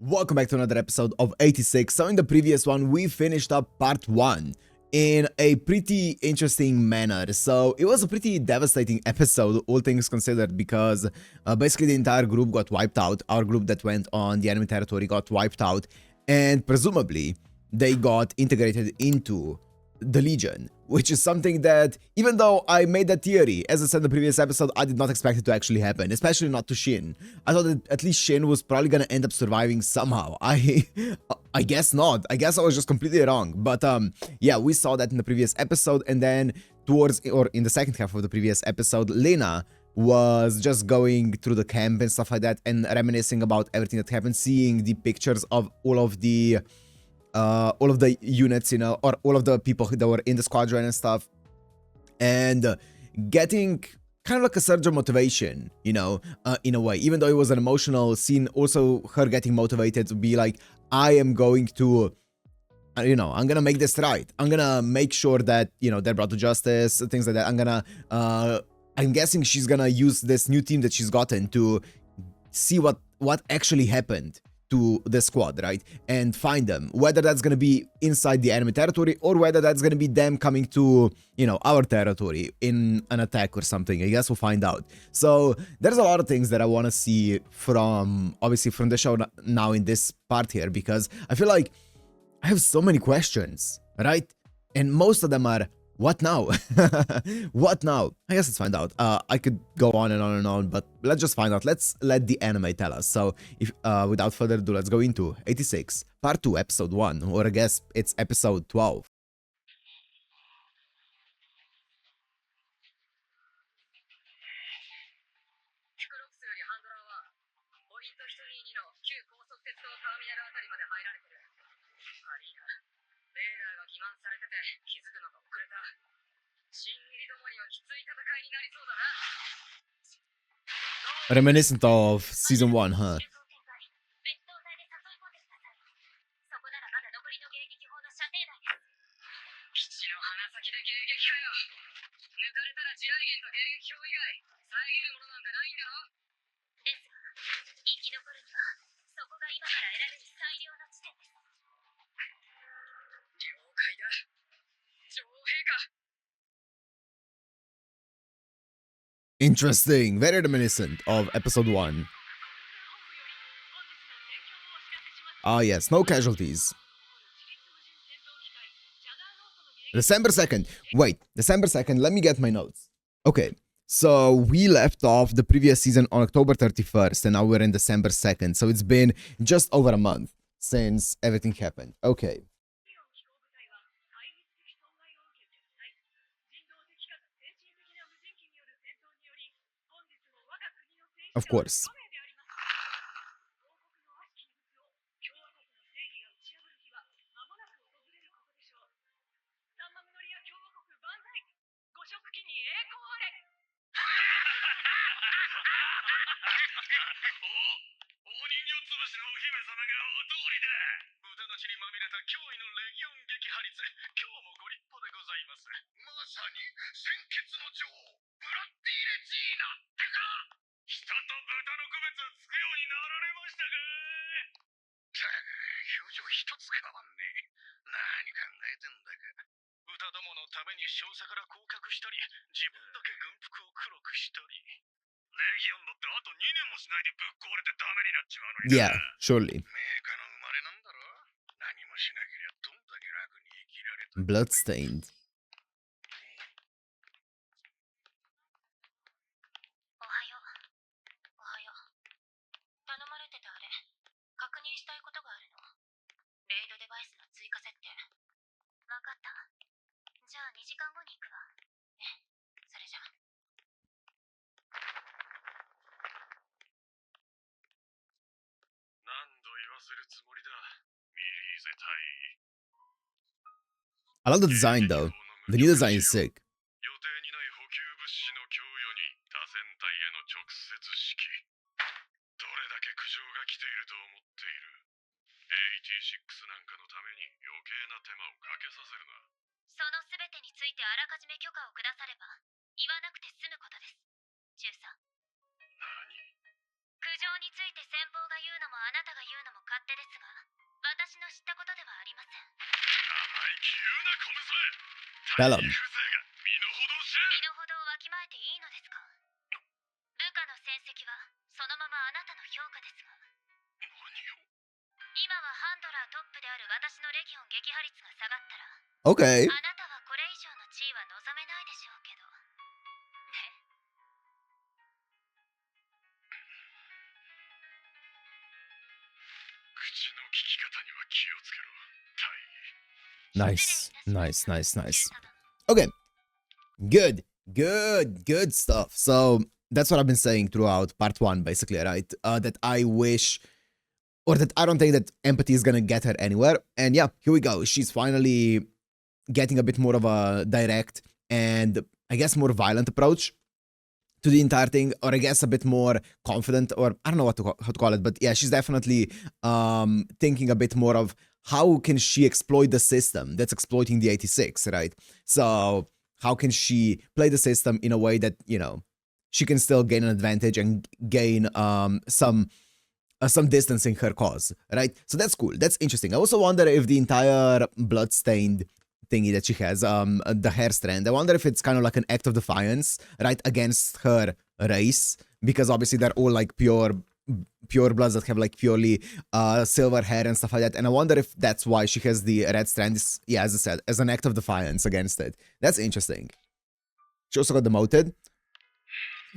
Welcome back to another episode of 86. So in the previous one, we finished up part 1 in a pretty interesting manner. So it was a pretty devastating episode, all things considered, because basically the entire group got wiped out. Our group that went on the enemy territory got wiped out, and presumably they got integrated into the Legion, which is something that, even though I made that theory, as I said in the previous episode, I did not expect it to actually happen, especially not to Shin. I thought that at least Shin was probably gonna end up surviving somehow. I guess not. I guess I was just completely wrong. But yeah, we saw that in the previous episode, and then in the second half of the previous episode, Lena was just going through the camp and stuff like that, and reminiscing about everything that happened, seeing the pictures of all of the units, you know, or all of the people that were in the squadron and stuff, and getting kind of like a surge of motivation, you know, in a way. Even though it was an emotional scene, also her getting motivated to be like, I am going to, you know, I'm gonna make this right. I'm gonna make sure that, you know, they're brought to justice, things like that. I'm gonna, I'm guessing she's gonna use this new team that she's gotten to see what actually happened to the squad, right? And find them, whether that's gonna be inside the enemy territory or whether that's gonna be them coming to, you know, our territory in an attack or something. I guess we'll find out. So there's a lot of things that I want to see from, obviously, from the show now in this part here, because I feel like I have so many questions, right? And most of them are, what now? What now? I guess let's find out. I could go on and on and on, but let's just find out. Let's let the anime tell us. So, if without further ado, let's go into 86, part 2, episode 1, or I guess it's episode 12. Reminiscent of season 1, huh? Interesting, very reminiscent of episode 1. Ah yes, no casualties. December 2nd. Wait, December 2nd, let me get my notes. Okay, so we left off the previous season on October 31st, and now we're in December 2nd, so it's been just over a month since everything happened. Okay. Of course. Yeah, surely. Bloodstained. I love the design though. The new design is sick. Tell him. あ Okay. なたはこれ以上の地位は望めないでしょうけど。ね。口の聞き方には気をつけろ。 Nice. Nice, nice, nice. Okay. Good stuff. So that's what I've been saying throughout part 1, basically, right? That I wish, or that I don't think that empathy is gonna get her anywhere. And yeah, here we go. She's finally getting a bit more of a direct and I guess more violent approach to the entire thing, or I guess a bit more confident, or I don't know how to call it, but yeah, she's definitely thinking a bit more of how can she exploit the system that's exploiting the 86, right? So how can she play the system in a way that, you know, she can still gain an advantage and gain some distance in her cause, right? So that's cool. That's interesting. I also wonder if the entire bloodstained thingy that she has, the hair strand, I wonder if it's kind of like an act of defiance, right, against her race, because obviously they're all like pure bloods that have like purely silver hair and stuff like that. And I wonder if that's why she has the red strand, yeah, as I said, as an act of defiance against it. That's interesting. She also got demoted.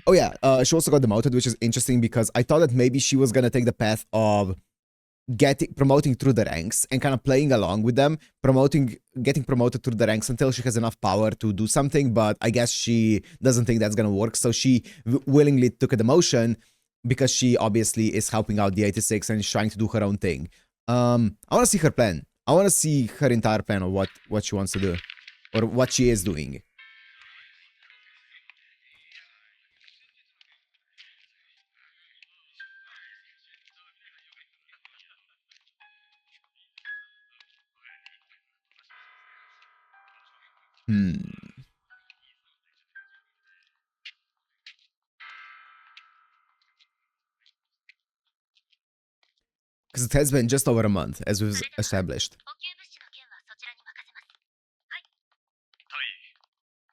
Oh yeah, she also got demoted, which is interesting because I thought that maybe she was gonna take the path of promoting through the ranks and kind of playing along with them, getting promoted through the ranks until she has enough power to do something, but I guess she doesn't think that's gonna work, so she willingly took a demotion because she obviously is helping out the 86 and is trying to do her own thing. I want to see her plan. I want to see her entire plan of what she wants to do, or what she is doing. Because it has been just over a month, as we've established. 補給物資の件はそちらに任せます。はい。大尉、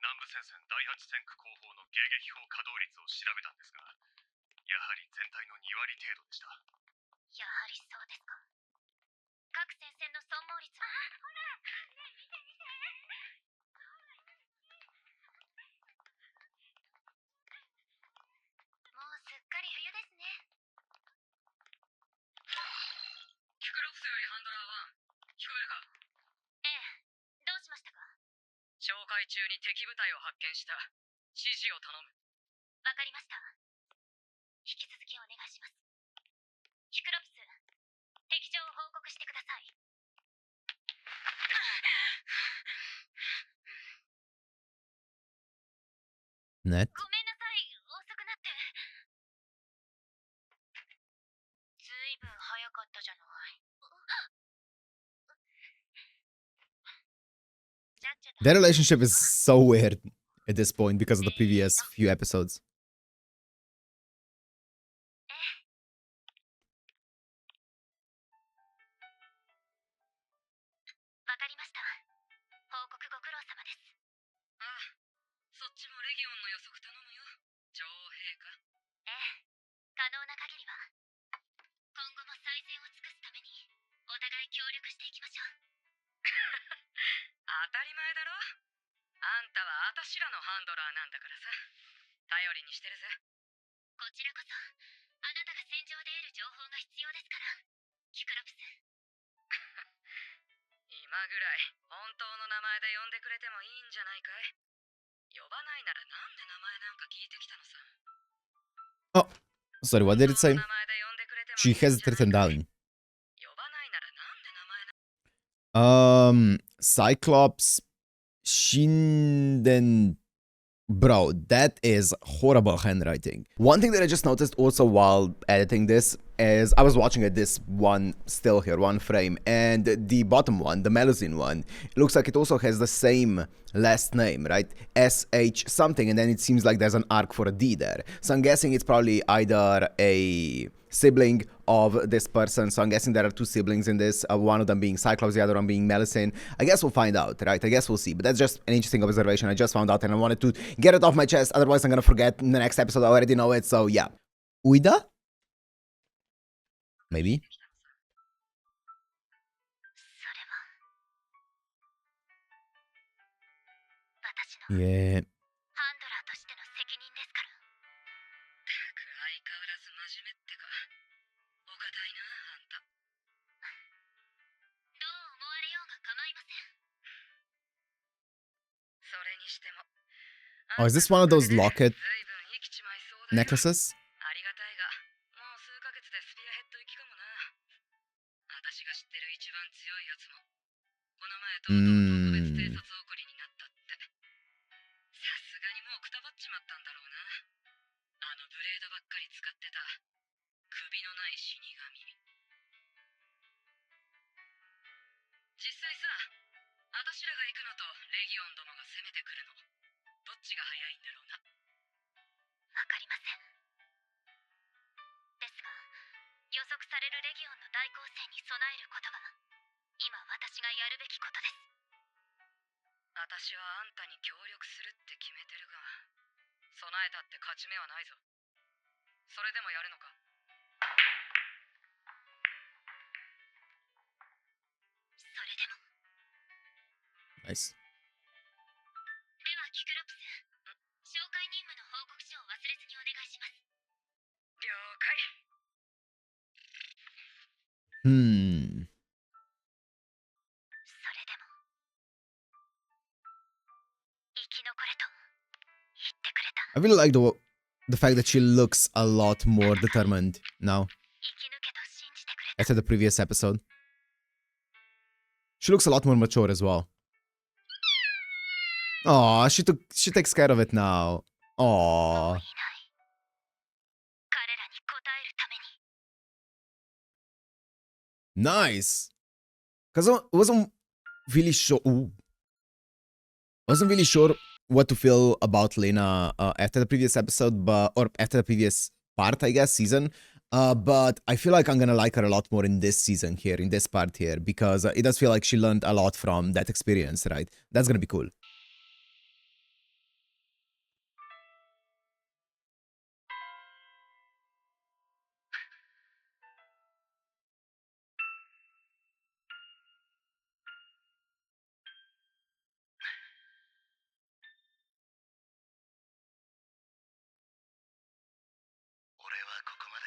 南部戦線第8戦区後方の迎撃砲稼働率を調べたんですが、やはり全体の2割程度でした。やはりそうですか。各戦線の損耗率は。ほら、ね、見て見て。もうすっかり冬ですね。キクロプスよりハンドラー1、聞こえるか？ええ、どうしましたか？哨戒中に敵部隊を発見した。指示を頼む。わかりました。引き続きお願いします。キクロプス、敵情を報告してください。Net. ごめんなさい、遅くなって。ずいぶん早かったじゃない。Their relationship is so weird at this point because of the previous few episodes. わかりました。報告ご苦労様です。ああ、そっちもレギオンの予測頼むよ。女王陛下。ええ、可能な限りは。今後も最善を尽くすために、お互い協力していきましょう。当たり前だろ。あんたはあたしらのハンドラーなんだからさ。頼りにしてるぜ。こちらこそ、あなたが戦場で得る情報が必要ですから、キクロプス。今ぐらい本当の名前で呼んでくれてもいいんじゃないかい。呼ばないならなんで名前なんか聞いてきたのさ。Oh, sorry, what did it say? She has it written down. Cyclops Shinden. Bro, that is horrible handwriting. One thing that I just noticed also while editing this is I was watching at this one still here, one frame, and the bottom one, the Melusine one, it looks like it also has the same last name, right? SH something, and then it seems like there's an arc for a D there. So I'm guessing it's probably either a sibling of this person. So I'm guessing there are two siblings in this, one of them being Cyclops, the other one being Melusine. I guess we'll find out, right? I guess we'll see. But that's just an interesting observation I just found out, and I wanted to get it off my chest. Otherwise, I'm gonna forget in the next episode. I already know it, so yeah. Uida? Maybe? それは私の Yeah. ハンドラーとしての責任ですから。相変わらず真面目ってか。お堅いな、あんた。どう思われようが構いません。それにしても。 Oh, is this one of those locket 随分生きちまいそうだよ。 necklaces? ありがたいが、もう数ヶ月でスピアヘッド行きかもな。私が知ってる一番強いやつも、この前とうとう特別偵察送りになったって。さすがにもうくたばっちまったんだろうな。あのブレードばっかり使ってた首のない死神。実際さ、私らが行くのとレギオン殿が攻めてくるの、どっちが早いんだろうな。わかりません。ですが、予測されるレギオンの大攻勢に備えることが、今私がやるべきことです。私はあんたに協力するって決めてるが、備えたって勝ち目はないぞ。それでもやるのか。それでも。Nice. ではキクロプス、紹介任務の報告書を忘れずにお願いします。了解。それでも生き残れと言ってくれた。 I really like the fact that she looks a lot more determined now 生き抜けと信じてくれた。 after the previous episode. She looks a lot more mature as well. Aw, she takes care of it now. もう Aw. いない。彼らに応えるために。 Nice. Because I wasn't really sure. Ooh. Wasn't really sure what to feel about Lena after the previous episode, or after the previous part, I guess, season. But I feel like I'm gonna like her a lot more in this season here, in this part here, because it does feel like she learned a lot from that experience, right? That's gonna be cool. 俺はここまで。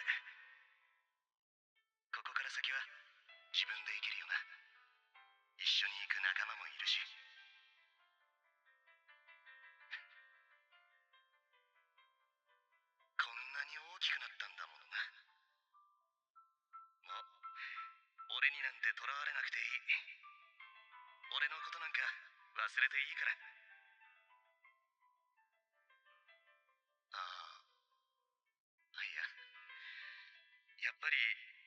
ここから先は自分で生きるよな。一緒に行く仲間もいるし。こんなに大きくなったんだものな。もう俺になんてとらわれなくていい。俺のことなんか忘れていいから。ああ、いや、やっぱり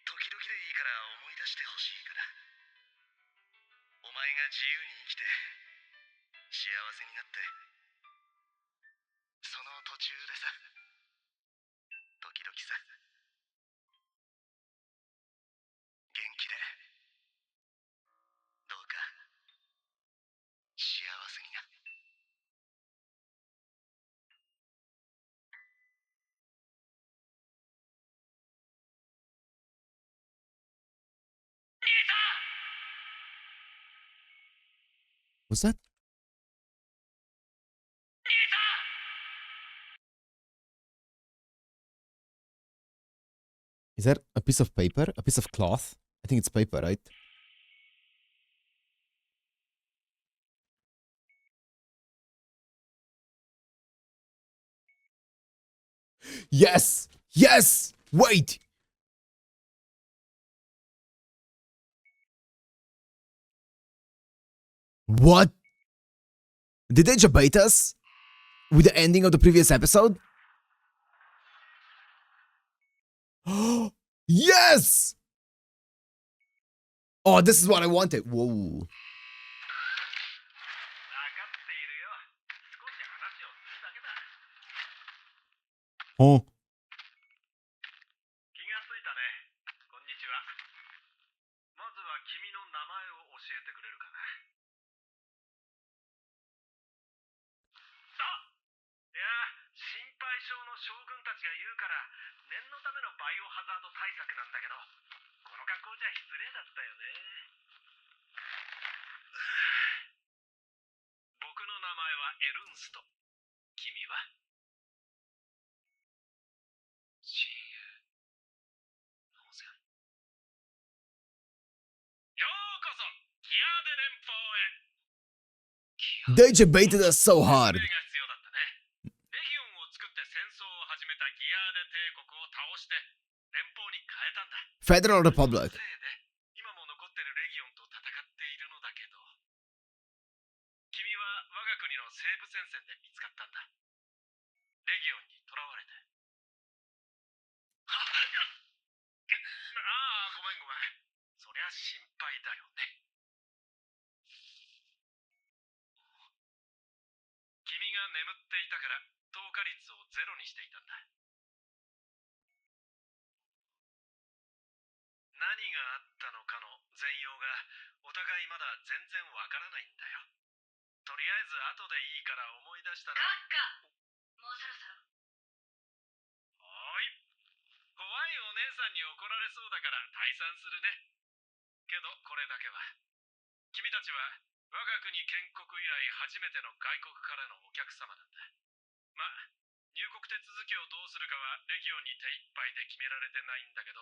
時々でいいから思い出してほしいから。お前が自由に生きて幸せになって、その途中でさ、時々さ、元気で、どうか幸せにな。What's that? Is that a piece of paper? A piece of cloth? I think it's paper, right? Yes! Yes! Wait! What? Did they debate us with the ending of the previous episode? Yes! Oh, this is what I wanted. Whoa. 分かっているよ。少し話をするだけだ。 Oh. 気がついたね。君の名前を教えてくれるかな。いや、心配性の将軍たちが言うから念のためのバイオハザード対策なんだけど、この格好じゃ失礼だったよね。僕の名前はエルンスト。君は？親友。当然。ようこそギアーデ連邦へ。 They debated us so hard. が必要だったね。レギオンを作って戦争を始めたギアーデ帝国を倒して連邦に変えたんだ。 Federal Republic. そのせいで今も残ってるレギオンと戦っているのだけど、君は我が国の西部戦線で見つかったんだ。レギオンに囚われて。ああ、ごめんごめん。そりゃ心配だよね。君が眠っていたから透過率をゼロにしていたんだ。何があったのかの全容がお互いまだ全然わからないんだよ。とりあえず後でいいから思い出したら。閣下、もうそろそろ。おーい。怖いお姉さんに怒られそうだから退散するね。けどこれだけは。君たちは我が国建国以来初めての外国からのお客様なんだ。ま、入国手続きをどうするかはレギオンに手一杯で決められてないんだけど、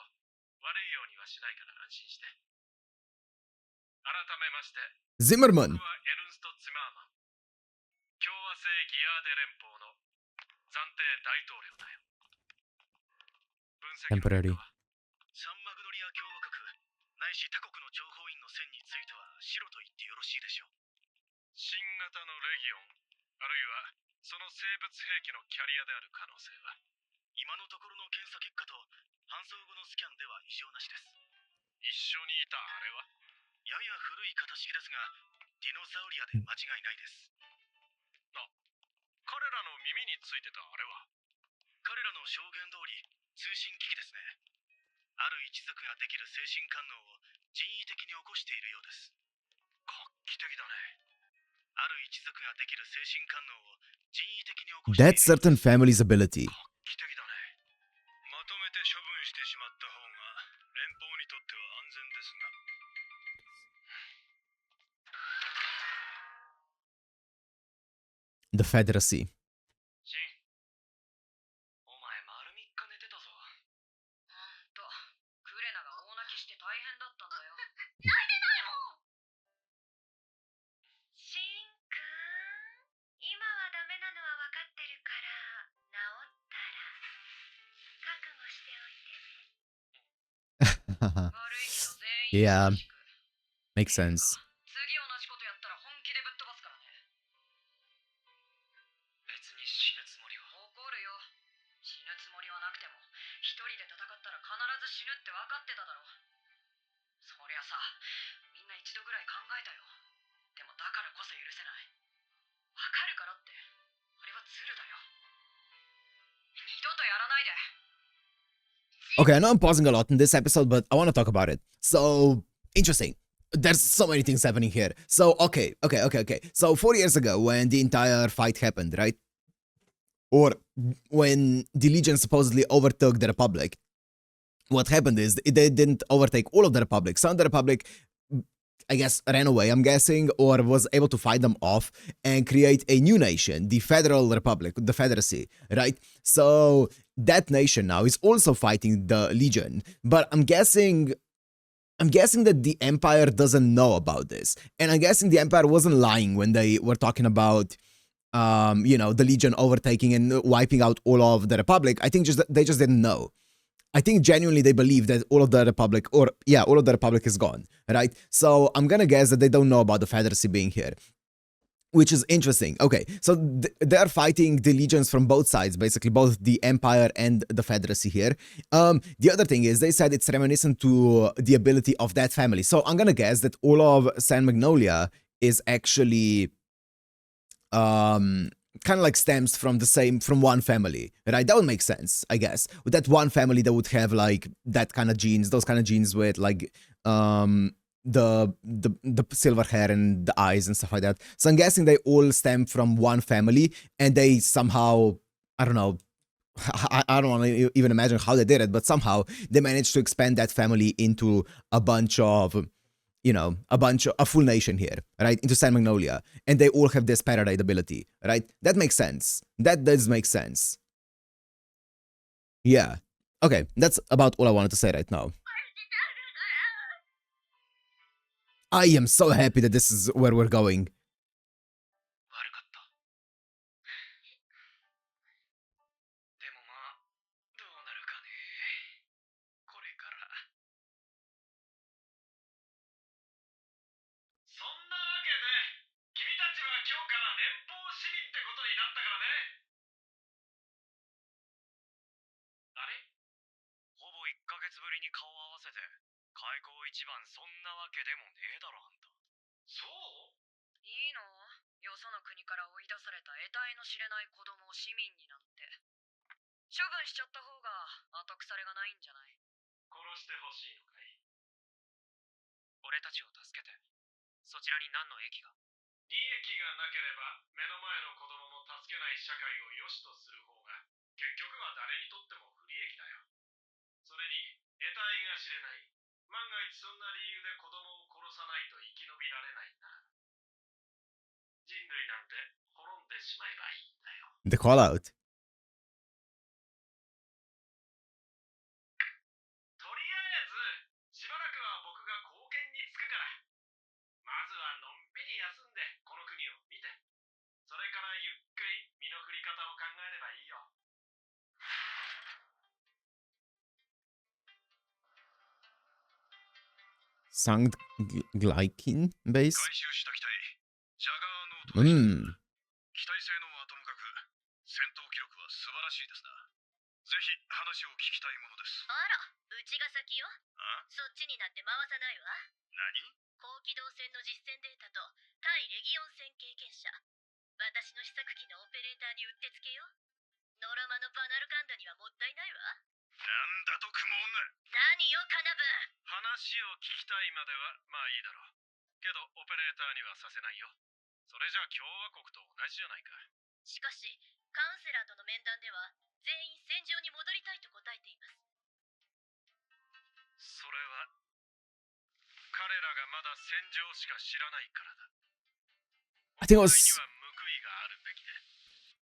悪いようにはしないから安心して。改めまして、 Zimmerman. 僕はエルンスト・ツィマーマン。共和制ギアーデ連邦の暫定大統領だよ。分析の結果 Temporary. はサンマグノリア共和国ないし他国の諜報員の線については白と言ってよろしいでしょう。新型のレギオン、あるいはその生物兵器のキャリアである可能性は、今のところの検査結果と搬送後のスキャンでは異常なしです。一緒にいたあれはやや古い型式ですが、ディノサウリアで間違いないです。彼らの耳についてたあれは、彼らの証言通り通信機器ですね。ある一族ができる精神官能を人為的に起こしているようです。画期的だね。ある一族ができる精神官能を人為的に起こしている。 That's certain family's ability. 画期的だね。まとめて処分してしまった方が連邦にとっては安全ですが。The Federacy. シン、お前丸3日寝てたぞ。ほんと、クレナが大泣きして大変だったんだよ。シンくん、今はダメなのは分かってるから治ったら覚悟しておいてね。悪いけど全員 Yeah, 優しく。 makes sense. 次同じことやったら本気でぶっ飛ばすからね。別に死ぬつもりは。怒るよ。死ぬつもりはなくても、一人で戦ったら必ず死ぬって分かってただろ。そりゃさ、みんな一度ぐらい考えたよ。でもだからこそ許せない。分かるからって、あれはズルだよ。二度とやらないで。Okay, I know I'm pausing a lot in this episode, but I want to talk about it. So, interesting. There's so many things happening here. So, okay. So, 4 years ago, when the entire fight happened, right? Or when the Legion supposedly overtook the Republic, what happened is they didn't overtake all of the Republic. Some of the Republic, I guess, ran away, I'm guessing, or was able to fight them off and create a new nation, the Federal Republic, the Federacy, right? So that nation now is also fighting the Legion, but I'm guessing that the Empire doesn't know about this, and I'm guessing the Empire wasn't lying when they were talking about, the Legion overtaking and wiping out all of the Republic. I think they just didn't know. I think genuinely they believe that all of the Republic is gone, right? So I'm gonna guess that they don't know about the Federacy being here, which is interesting. Okay, so they're fighting the legions from both sides, basically both the Empire and the Federacy here. The other thing is they said it's reminiscent to the ability of that family. So I'm gonna guess that all of San Magnolia is actually kind of like stems from one family, right? That would make sense, I guess. With that one family that would have like that kind of genes, those kind of genes with like the silver hair and the eyes and stuff like that. So I'm guessing they all stem from one family, and they somehow, I don't know, I don't want to even imagine how they did it, but somehow they managed to expand that family into a bunch of, a full nation here, right? Into San Magnolia. And they all have this parasite ability, right? That makes sense. That does make sense. Yeah. Okay, that's about all I wanted to say right now. I am so happy that this is where we're going. 悪かった。でもまあ、どうなるかね。これから。そんなわけで、君たちは今日から連邦市民ってことになったからね。あれ？ほぼ1ヶ月ぶりに顔を合わせて、開口一番そんなわけでもねえだろ、あんた。そう？いいの？よその国から追い出された得体の知れない子供を市民になんて。処分しちゃった方が後腐れがないんじゃない？殺してほしいのかい？俺たちを助けて、そちらに何の益が？利益がなければ、目の前の子供も助けない社会を良しとする方が、結局は誰にとっても不利益だよ。それに、得体が知れない。万が一そんな理由で子供を殺さないと生き延びられないんだ。人類なんて滅んでしまえばいいんだよ。The call out. とりあえず、しばらくは僕が貢献につくから。まずはのんびり休んでこの国を見て、それからゆっくり身の振り方を考えればいいよ。Sound glykin 回 base? 収した機体、ジャガーノートでした。機体性能はともかく、戦闘記録は素晴らしいですな。ぜひ話を聞きたいものです。あら、うちが先よ。あ？そっちになって回さないわ。何？高機動戦の実戦データと対レギオン戦経験者。私の試作機のオペレーターにうってつけよ。ノラマのバナルカンダにはもったいないわ。なんだとクモ女。何よ、カナブン。話を聞きたいまではまあいいだろう。けどオペレーターにはさせないよ。それじゃ共和国と同じじゃないか。しかし、カウンセラーとの面談では全員戦場に戻りたいと答えています。それは彼らがまだ戦場しか知らないからだ。 I think it お互い was には報いがあるべきで。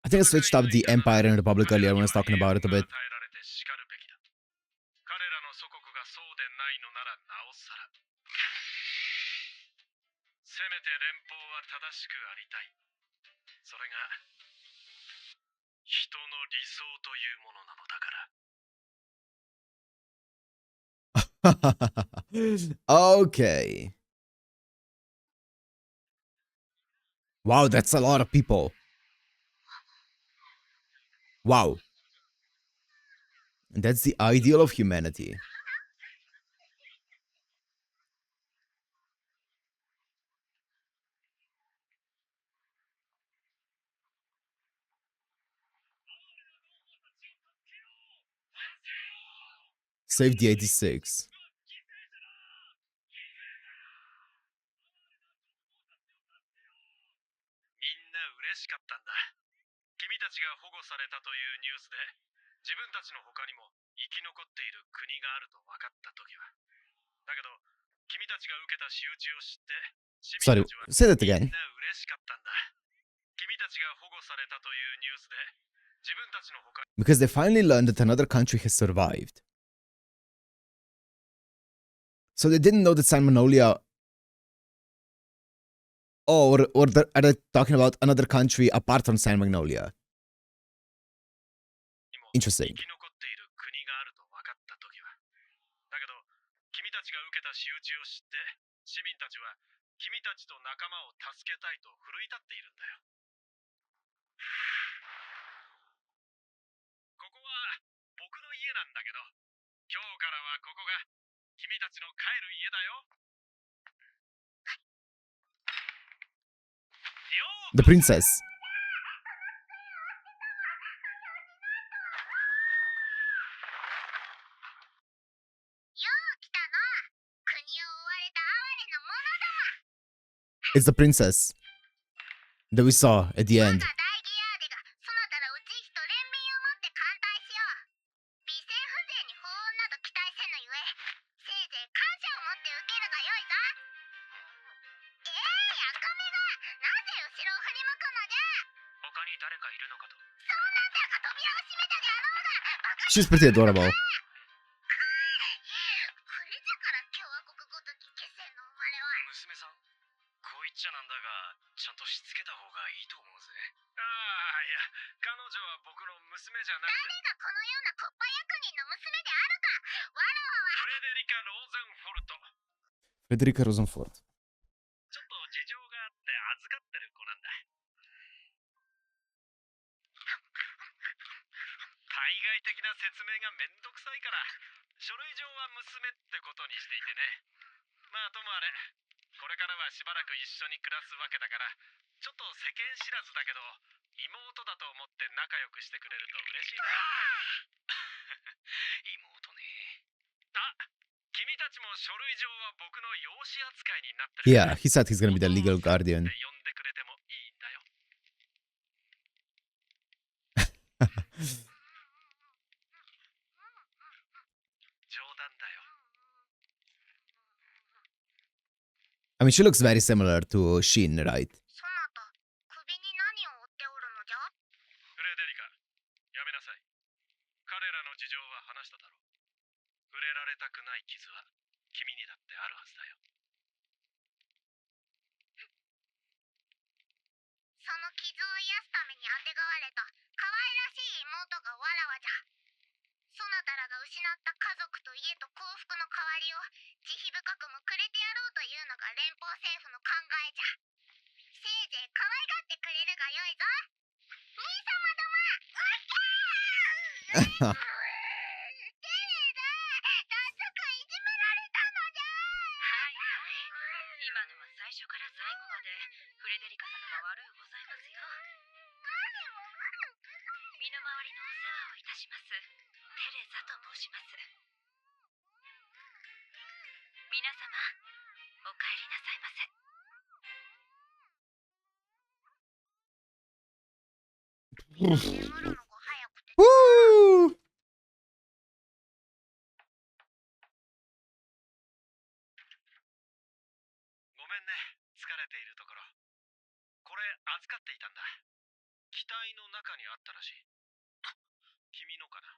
I think I switched up the Empire and Republic earlier when I was talking about it a bit. 与えられて叱るべきだ。彼らの祖国がそうでないのならなおさら。せめて連邦は正しくありたい。それが人の理想というものなのだから。Okay. Wow, that's a lot of people. Wow. And that's the ideal of humanity. Save the 86. みんな嬉しかったんだ。君たちが保護されたというニュースで、自分たちの他にも生き残っている国があると分かった時は。だけど、君たちが受けた仕打ちを知って、市 Sorry, 民たちは say that みん again. な嬉しかったんだ。君たちが保護されたというニュースで、自分たちの他 Because they finally learned that another country has survived. So they didn't know that San Manolia. Oh, are they talking about another country apart from San Magnolia? にも Interesting. 生き残っている国があると分かった時は。だけど、君たちが受けた仕打ちを知って、市民たちは君たちと仲間を助けたいと奮い立っているんだよ。ここは僕の家なんだけど、今日からはここが君たちの帰る家だよ。The princess. よう来たの。国を追われた哀れな It's the princess that we saw at the 我が end. 大義ヤーデがそなたらうちひと連民をもって歓待しよう。美戦風情に法音など期待せぬゆえ、せいぜい感謝をもって受けるがよいぞ。やかめがなぜ後ろを振り向くのじゃ。他に誰かいるのかと。そうなんだか扉を閉めたであろうが、バカ She's pretty adorable. これじゃから共和国ごとき決戦の生まれは。娘さん、こう言っちゃなんだが、ちゃんとしつけた方がいいと思うぜ。ああ、いや、彼女は僕の娘じゃなくて、誰がこのようなコッパ役人の娘であるか。わらわはフレデリカ・ローゼンフォルト。 Federica Rosenfort. ちょっと事情があって預かってる子なんだ。対外的な説明がめんどくさいから、書類上は娘ってことにしていてね。まあともあれ、これからはしばらく一緒に暮らすわけだから、ちょっと世間知らずだけど、妹だと思って仲良くしてくれると嬉しいな。妹ね。あ、君たちも書類上は僕の養子扱いになってる。 Yeah, he said he's gonna be the legal guardian. 呼んでくれてもいいんだよ。冗談だよ。 I mean, she looks very similar to Shin, right? そなた、首に何を負っておるのじゃ。フレデリカ、やめなさい。彼らの事情は話しただろう。触れられたくない傷は君にだってあるはずだよ。その傷を癒すためにあてがわれた可愛らしい妹がわらわじゃ。そなたらが失った家族と家と幸福の代わりを慈悲深くもくれてやろうというのが連邦政府の考えじゃ。せいぜい可愛がってくれるがよいぞ。兄様ども。テレだ。早速いじめられたのじゃ。はいはい。今のは最初から最後までフレデリカ様が悪うございますよ。身の回りのお世話をいたします。テレザと申します。皆様、お帰りなさいませ。 眠るのが早くて Woo! ごめんね、疲れているところ。これ預かっていたんだ。機体の中にあったらしい。君のかな。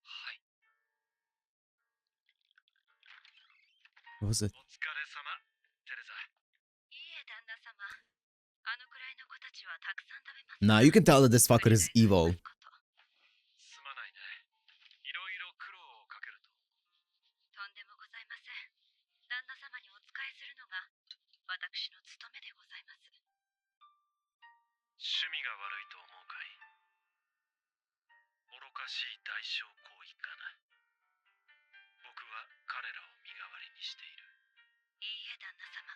はい。 What was it? お疲れ様、テレザ。いいえ、旦那様。あのくらいの子たちはたくさん食べます。 Nah, you can tell that this fucker is evil. すまないね。いろいろ苦労をかけると。とんでもございません。旦那様にお仕えするのが私の務めでございます。趣味が悪いと思うかい。愚かしい代償行為かな。僕は彼らを身代わりにしている。いいえ、旦那様。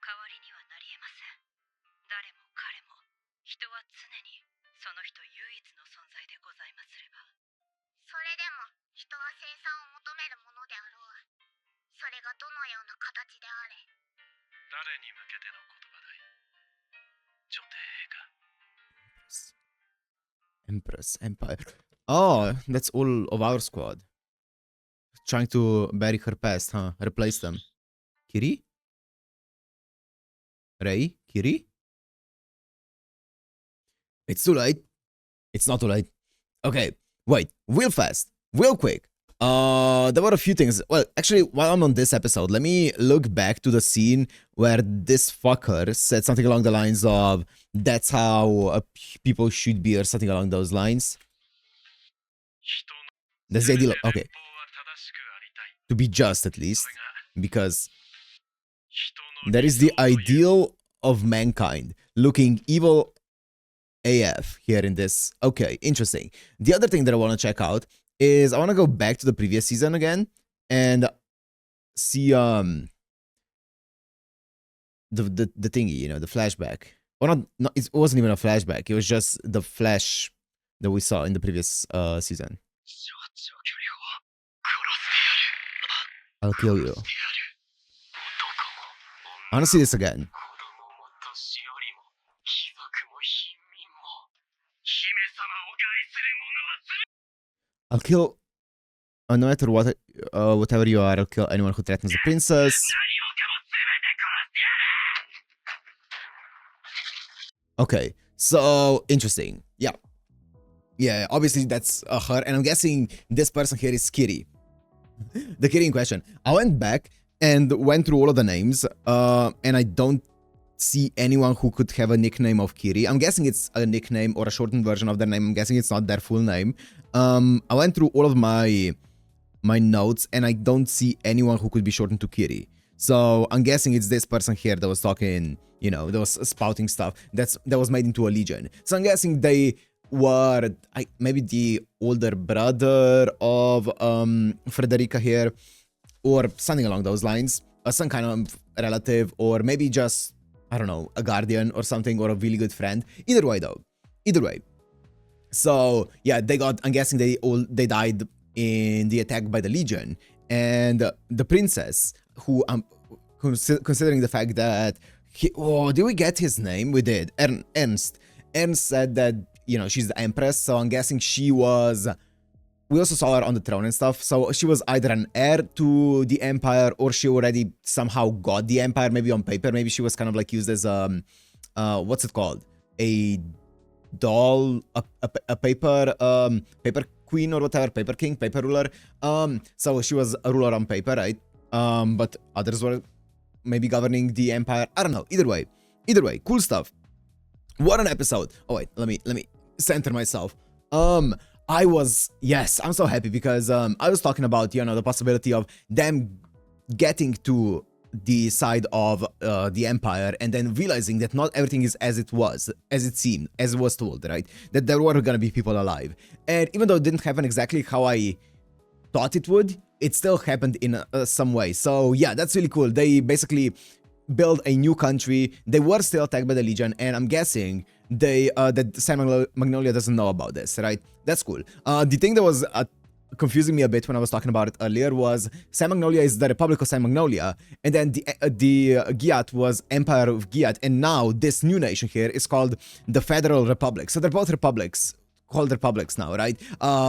代わりにはなりえません。誰も彼も、人は常にその人唯一の存在でございますれば。それでも人は生産を求めるものであろう。それがどのような形であれ。誰に向けての言葉だい。女帝が。 Empress, Empire. Oh, that's all of our squad. Trying to bury her past, huh? Replace them. Kiri? Rei? Kiri? It's too late. It's not too late. Okay, wait. Real fast. Real quick. There were a few things. Well, actually, while I'm on this episode, let me look back to the scene where this fucker said something along the lines of, that's how people should be, or something along those lines. 人の That's the ideal. Okay, 連邦は正しくありたい。 to be just at least, それが because 人の that is the 理想という ideal of mankind, looking evil AF here in this. Okay, interesting. The other thing that I want to check out is I want to go back to the previous season again and see the thingy, you know, the flashback. Or not, it wasn't even a flashback. It was just the flash that we saw in the previous season. 超長距離砲。I'll kill you. 男も I wanna see this again. 子供も年寄りも貴族も貧民も姫様を害する者は I'll kill. No matter what, whatever you are, I'll kill anyone who threatens the princess. 何もかも全て殺してやる Okay, so interesting. Yeah. Yeah, obviously that's her, and I'm guessing this person here is Kiri. The Kiri in question. I went back and went through all of the names, and I don't see anyone who could have a nickname of Kiri. I'm guessing it's a nickname or a shortened version of their name. I'm guessing it's not their full name. I went through all of my notes, and I don't see anyone who could be shortened to Kiri. So I'm guessing it's this person here that was talking, you know, that was spouting stuff that was made into a legion. So I'm guessing they were maybe the older brother of Frederica here, or something along those lines, or some kind of relative, or maybe just, I don't know, a guardian or something, or a really good friend. Either way though, either way. So yeah, I'm guessing they died in the attack by the legion, and the princess, who considering the fact that did we get his name? We did. Ernst said that, you know, she's the empress, so I'm guessing she was, we also saw her on the throne and stuff, so she was either an heir to the empire, or she already somehow got the empire, maybe on paper. Maybe she was kind of like used as what's it called, a doll, a paper queen or whatever, paper king, paper ruler. So she was a ruler on paper, right? But others were maybe governing the empire. I don't know. Either way, cool stuff. What an episode. Oh wait, let me center myself. I'm so happy because I was talking about, you know, the possibility of them getting to the side of the empire, and then realizing that not everything is as it seemed, as it was told, right? That there were gonna be people alive. And even though it didn't happen exactly how I thought it would, it still happened in some way. So yeah, that's really cool. They basically build a new country. They were still attacked by the Legion, and I'm guessing that San Magnolia doesn't know about this, right? That's cool. The thing that was confusing me a bit when I was talking about it earlier was San Magnolia is the Republic of San Magnolia, and then the Giat was Empire of Giat, and now this new nation here is called the Federal Republic. So they're both republics, called republics now, right?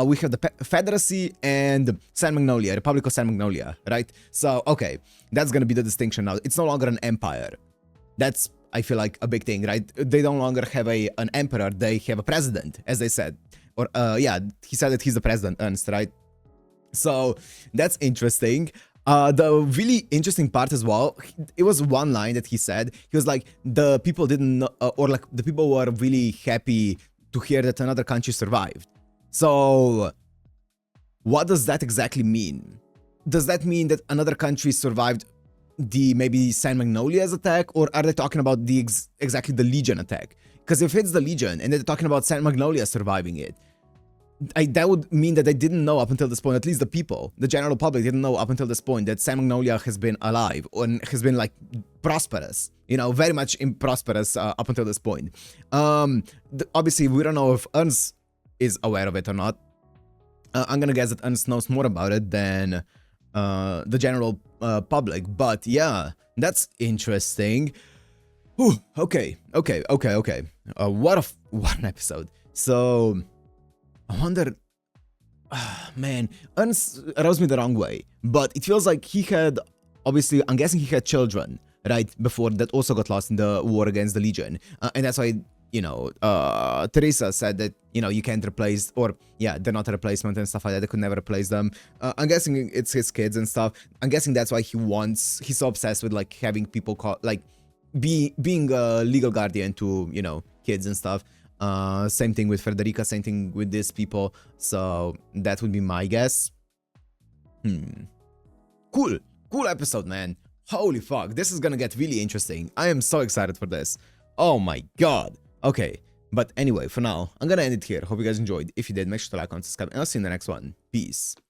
We have the Federacy and San Magnolia, Republic of San Magnolia, right? So, okay, that's gonna be the distinction now. It's no longer an empire. That's, I feel like, a big thing, right? They no longer have an emperor, they have a president, as they said. Or, yeah, he said that he's the president, Ernst, right? So, that's interesting. The really interesting part as well, it was one line that he said. He was like, the people didn't know, or like, the people were really happy to hear that another country survived. So, what does that exactly mean? Does that mean that another country survived the maybe San Magnolia's attack, or are they talking about the exactly the Legion attack? Because if it's the Legion and they're talking about San Magnolia surviving it, that would mean that they didn't know up until this point, at least the people, the general public didn't know up until this point that San Magnolia has been alive or has been like prosperous, you know, very much prosperous up until this point. Obviously, we don't know if Ernst is aware of it or not. I'm gonna guess that Ernst knows more about it than the general public, but yeah, that's interesting. Whew, okay. What an episode. So, I wonder, man, Ernst rubs me the wrong way, but it feels like he had, obviously, I'm guessing he had children, right, before that also got lost in the war against the Legion, and that's why, you know, Teresa said that, you know, you can't replace, or, yeah, they're not a replacement and stuff like that, they could never replace them. I'm guessing it's his kids and stuff. I'm guessing that's why he's so obsessed with, like, having people call, like, being a legal guardian to, you know, kids and stuff. Same thing with Frederica, same thing with these people. So that would be my guess. Cool episode, man. Holy fuck, this is gonna get really interesting. I am so excited for this. Oh my god. Okay, but anyway, for now, I'm gonna end it here. Hope you guys enjoyed. If you did, make sure to like, comment, subscribe, and I'll see you in the next one. Peace.